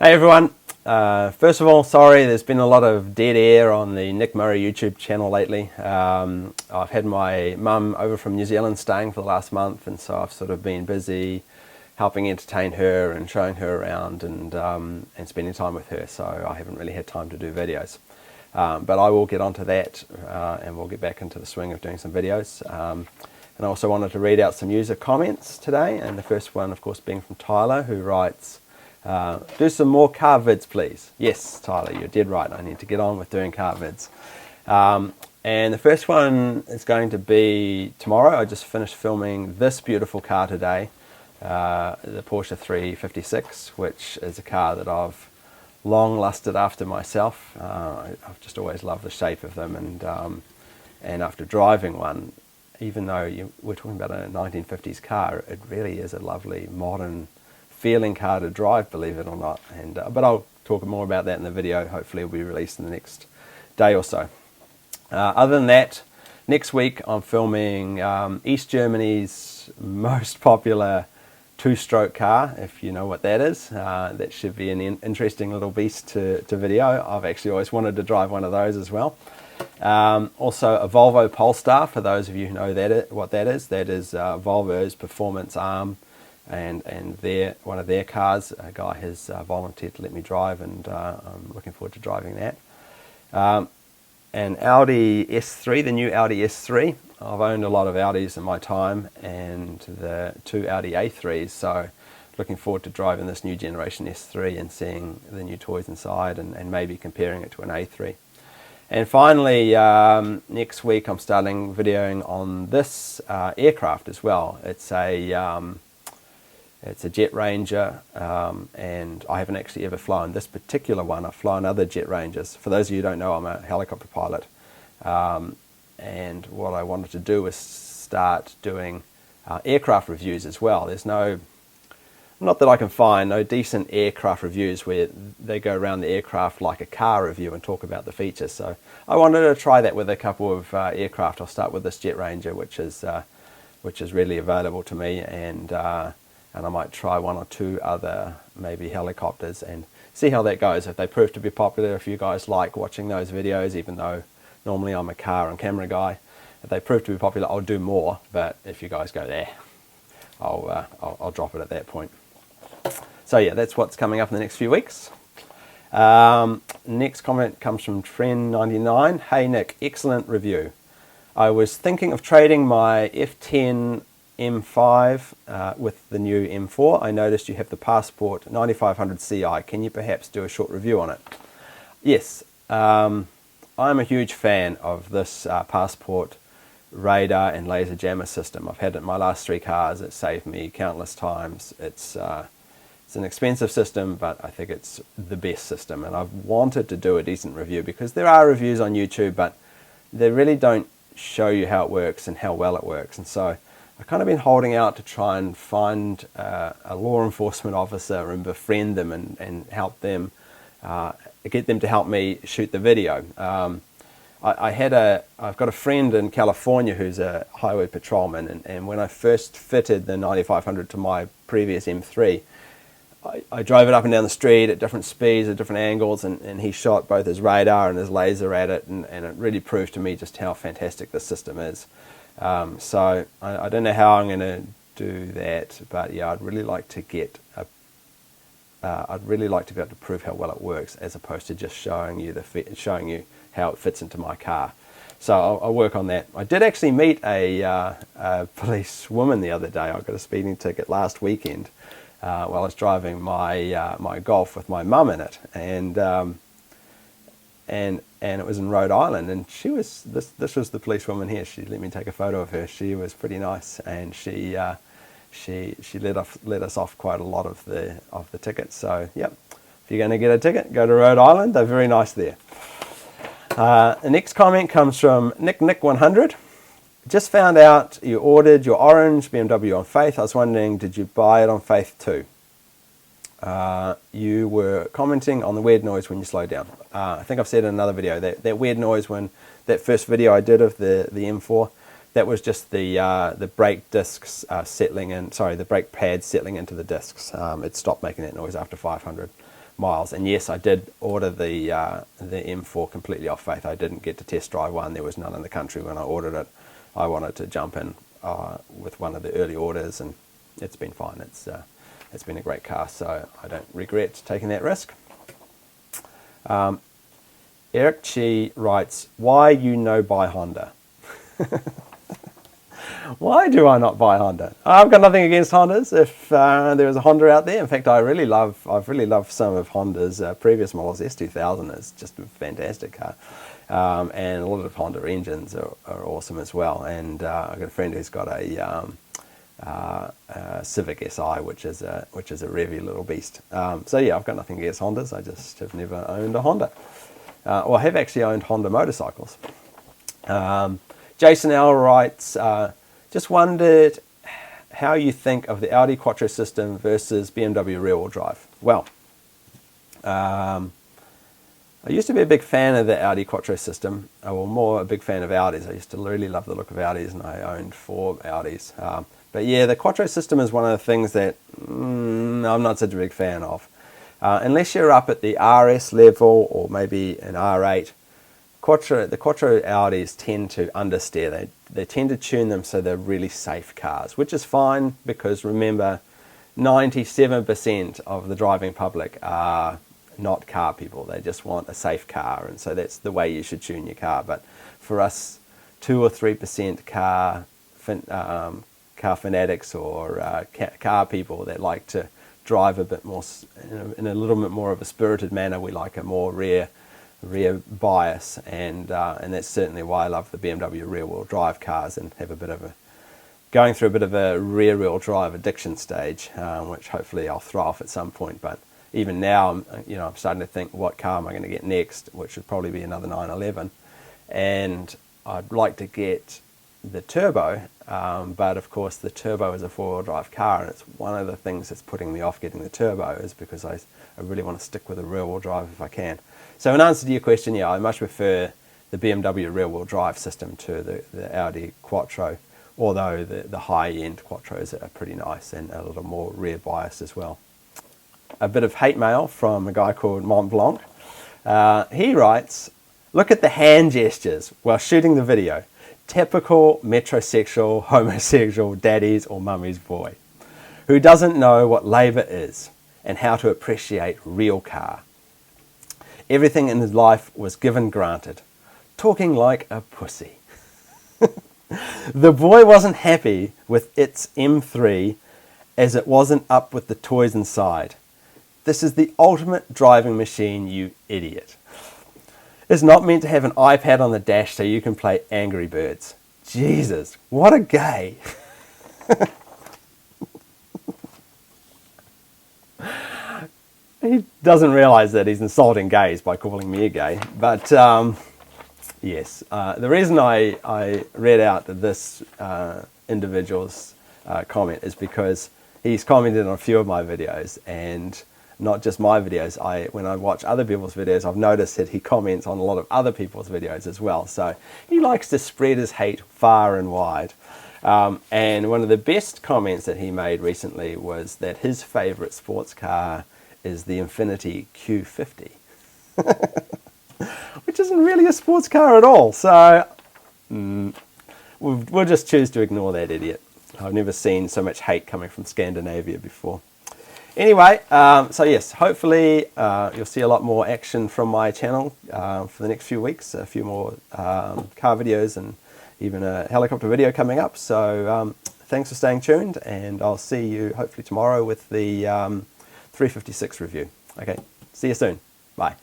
Hey everyone, first of all, sorry there's been a lot of dead air on the Nick Murray YouTube channel lately. I've had my mum over from New Zealand staying for the last month, and so I've sort of been busy helping entertain her and showing her around and spending time with her, so I haven't really had time to do videos. But I will get onto that and we'll get back into the swing of doing some videos. And I also wanted to read out some user comments today, and the first one of course being from Tyler, who writes, do some more car vids please. Yes, Tyler, you're dead right. I need to get on with doing car vids. And the first one is going to be tomorrow. I just finished filming this beautiful car today, the Porsche 356, which is a car that I've long lusted after myself. I've just always loved the shape of them, and after driving one, even though we're talking about a 1950s car, it really is a lovely modern feeling car to drive, believe it or not. And but I'll talk more about that in the video. Hopefully it'll be released in the next day or so. Other than that, next week I'm filming East Germany's most popular two-stroke car, if you know what that is. That should be an interesting little beast to video. I've actually always wanted to drive one of those as well. Also a Volvo Polestar, for those of you who know what that is. That is Volvo's performance arm, and one of their cars. A guy has volunteered to let me drive, and I'm looking forward to driving that. An Audi S3, the new Audi S3. I've owned a lot of Audis in my time, and the two Audi A3s, so looking forward to driving this new generation S3 and seeing the new toys inside, and maybe comparing it to an A3. And finally, next week I'm starting videoing on this aircraft as well. It's a Jet Ranger, and I haven't actually ever flown this particular one. I've flown other Jet Rangers. For those of you who don't know, I'm a helicopter pilot. And what I wanted to do was start doing aircraft reviews as well. There's not that I can find, no decent aircraft reviews where they go around the aircraft like a car review and talk about the features. So I wanted to try that with a couple of aircraft. I'll start with this Jet Ranger, which is readily available to me, and I might try one or two other maybe helicopters and see how that goes. If they prove to be popular, if you guys like watching those videos, even though normally I'm a car and camera guy, if they prove to be popular, I'll do more. But if you guys go there, I'll drop it at that point. So yeah, that's what's coming up in the next few weeks. Next comment comes from Trend99. Hey Nick, excellent review. I was thinking of trading my F10 M5 with the new M4. I noticed you have the Passport 9500 Ci. Can you perhaps do a short review on it? Yes, I'm a huge fan of this Passport radar and laser jammer system. I've had it in my last 3 cars. It saved me countless times. It's an expensive system, but I think it's the best system, and I've wanted to do a decent review because there are reviews on YouTube, but they really don't show you how it works and how well it works. And so I've kind of been holding out to try and find a law enforcement officer and befriend them and help them, get them to help me shoot the video. I've got a friend in California who's a highway patrolman, and when I first fitted the 9500 to my previous M3, I drove it up and down the street at different speeds, at different angles, and he shot both his radar and his laser at it, and it really proved to me just how fantastic this system is. So I don't know how I'm going to do that, but yeah, I'd really like to get I'd really like to be able to prove how well it works, as opposed to just showing you how it fits into my car. So I'll work on that. I did actually meet a police woman the other day. I got a speeding ticket last weekend while I was driving my my Golf with my mum in it, and it was in Rhode Island, and she was this was the policewoman here. She let me take a photo of her. She was pretty nice, and she let us off quite a lot of the tickets. So yep, if you're going to get a ticket, go to Rhode Island. They're very nice there. The next comment comes from Nick100. Just found out you ordered your orange BMW on Faith. I was wondering, did you buy it on Faith too? You were commenting on the weird noise when you slow down. I think I've said in another video that weird noise when that first video I did of the M4, that was just the brake discs the brake pads settling into the discs. It stopped making that noise after 500. miles. And yes, I did order the M4 completely off faith. I didn't get to test drive one. There was none in the country when I ordered it. I wanted to jump in with one of the early orders, and it's been fine. It's been a great car, so I don't regret taking that risk. Eric Chi writes, why you no buy Honda? Why do I not buy Honda? I've got nothing against Hondas. If there is a Honda out there, in fact, I've really loved some of Honda's previous models. S2000 is just a fantastic car, and a lot of Honda engines are awesome as well. And I've got a friend who's got a Civic Si, which is a revvy little beast. So yeah, I've got nothing against Hondas. I just have never owned a Honda. Well, I have actually owned Honda motorcycles. Jason L writes, just wondered how you think of the Audi Quattro system versus BMW rear-wheel drive. Well, I used to be a big fan of the Audi Quattro system, or more a big fan of Audis. I used to really love the look of Audis, and I owned 4 Audis. But yeah, the Quattro system is one of the things that I'm not such a big fan of. Unless you're up at the RS level or maybe an R8, the Quattro Audis tend to understeer. They tend to tune them so they're really safe cars, which is fine because remember, 97% of the driving public are not car people. They just want a safe car, and so that's the way you should tune your car. But for us 2 or 3% car fanatics or car people that like to drive a bit more in a little bit more of a spirited manner, we like a more rear bias, and that's certainly why I love the BMW rear-wheel drive cars and have going through a bit of a rear-wheel drive addiction stage, which hopefully I'll throw off at some point. But even now, I'm starting to think, what car am I going to get next, which would probably be another 911, and I'd like to get the turbo, but of course the turbo is a 4-wheel drive car, and it's one of the things that's putting me off getting the turbo is because I really want to stick with a rear-wheel drive if I can. So in answer to your question, yeah, I much prefer the BMW rear-wheel drive system to the Audi Quattro, although the high-end Quattros are pretty nice and a little more rear biased as well. A bit of hate mail from a guy called Mont Blanc. He writes, look at the hand gestures while shooting the video. Typical metrosexual, homosexual daddy's or mummy's boy who doesn't know what labour is and how to appreciate real car. Everything in his life was given granted. Talking like a pussy. The boy wasn't happy with its M3 as it wasn't up with the toys inside. This is the ultimate driving machine, you idiot. It's not meant to have an iPad on the dash so you can play Angry Birds. Jesus, what a gay. He doesn't realise that he's insulting gays by calling me a gay. But yes, the reason I read out this individual's comment is because he's commented on a few of my videos, and not just my videos. When I watch other people's videos, I've noticed that he comments on a lot of other people's videos as well. So he likes to spread his hate far and wide. And one of the best comments that he made recently was that his favourite sports car is the Infiniti Q50, which isn't really a sports car at all. So we'll just choose to ignore that idiot. I've never seen so much hate coming from Scandinavia before. Anyway, so yes, hopefully you'll see a lot more action from my channel for the next few weeks, a few more car videos and even a helicopter video coming up. So thanks for staying tuned, and I'll see you hopefully tomorrow with the 356 review. Okay, see you soon. Bye.